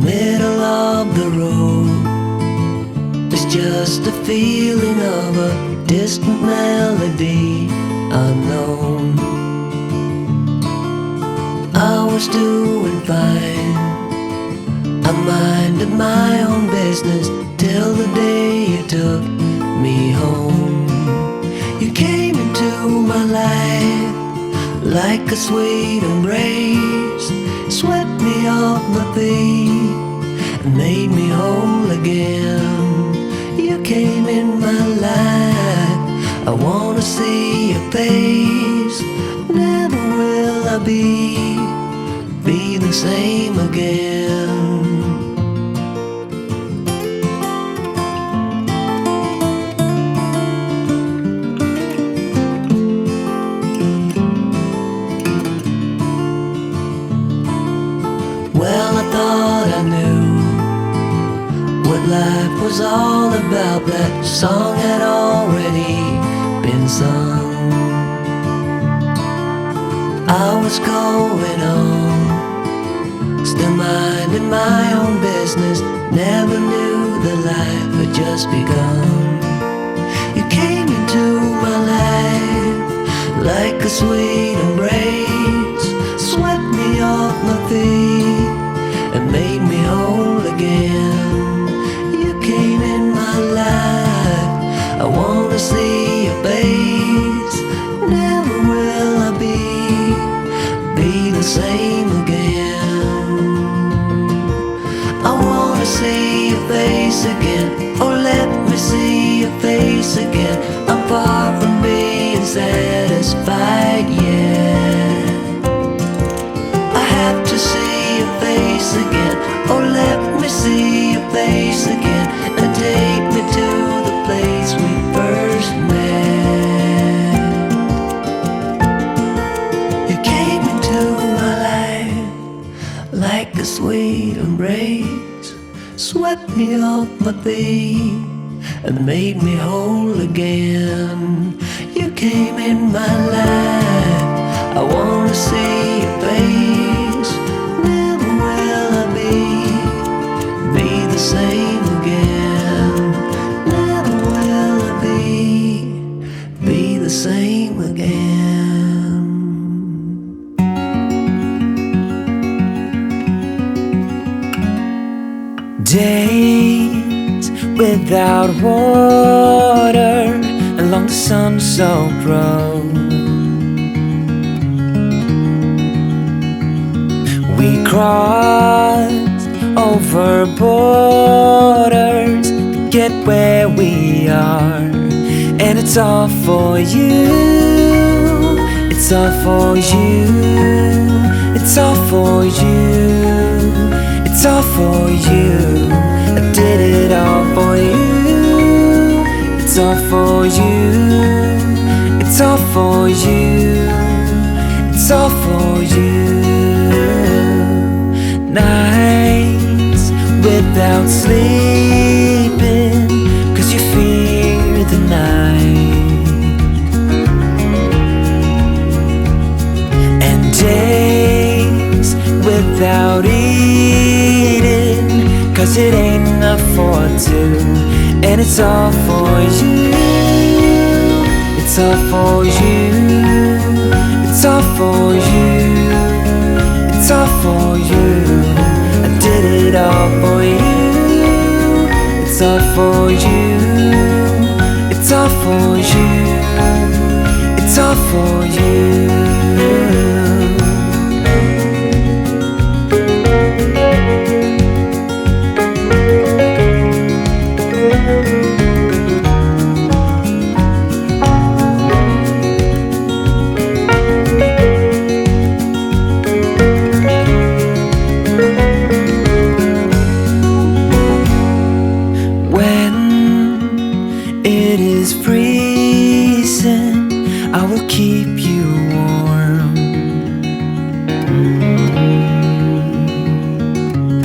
middle of the road. It's just a feeling of a distant melody unknown. I was doing fine, I minded my own business till the day you took me home. You came into my life like a sweet embrace, swept me off my feet and made me whole again. You came in my life, I wanna see your face. Never will I be the same again. Well, I thought I knew what life was all about. That song had already been sung. I was going on, still minding my own business. Never knew that life had just begun. You came into my life like a sweet embrace, swept me off my feet and made me whole again. You came in my life, I wanna see your face. Never will I be the same again. I wanna see your face again, oh let me see your face again. I'm far from being satisfied yet. I have to see your face again, oh let me see your face again, and take me to the place we first met. You came into my life like a sweet embrace, swept me off my feet and made me whole again. You came in my life, I wanna see your face. Never will I be the same again. Never will I be the same again. Days without water along the sun-soaked road. We crossed over borders to get where we are, and it's all for you. It's all for you. It's all for you. It's all for you. I did it all for you. It's all for you. It's all for you. It's all for you. Nights without sleeping 'cause you fear the night, and days without eating 'cause it ain't enough for two, and it's all for you. It's all for you. It's all for you. It's all for you. I did it all for you. It's all for you. It's all for you. It's all for you. I will keep you warm.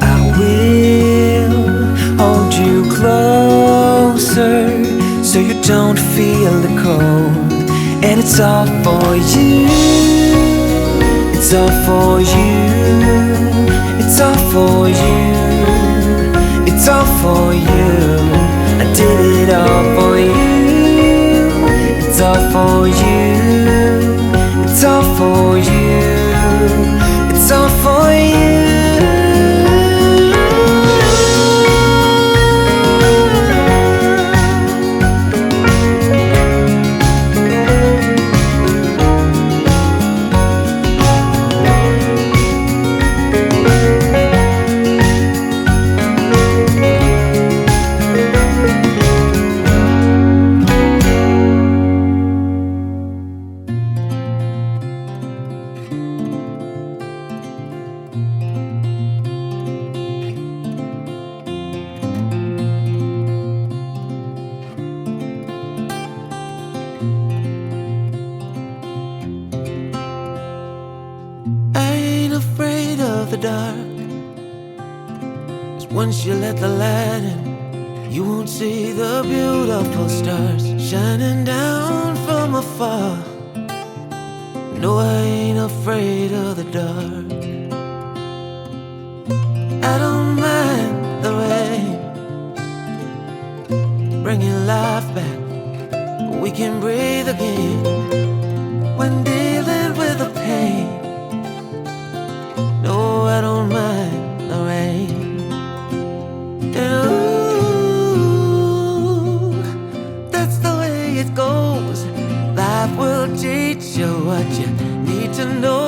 I will hold you closer so you don't feel the cold. And it's all for you. It's all for you. It's all for you. all for you. I did it all for you. It's all for you. It's all for you. It's all for you. I ain't afraid of the dark, 'cause once you let the light in, you won't see the beautiful stars shining down from afar. No, I ain't afraid of the dark. I don't mind the rain, bringing life back. We can breathe again when dealing with the pain. No, I don't mind the rain. And ooh, that's the way it goes. Life will teach you what you need to know.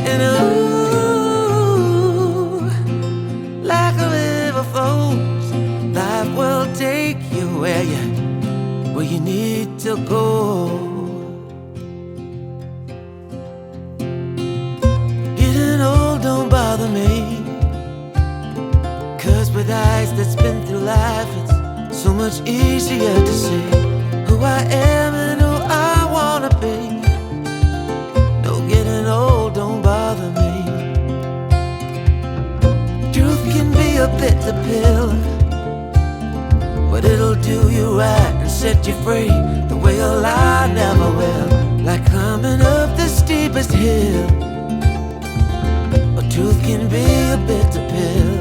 And ooh, like a river flows, life will take you where you need to go. Don't bother me, 'cause with eyes that's been through life, it's so much easier to see who I am and who I wanna be. No, getting old don't bother me. Truth can be a bitter pill, but it'll do you right and set you free the way a lie never will. Like climbing up the steepest hill, truth can be a bitter pill.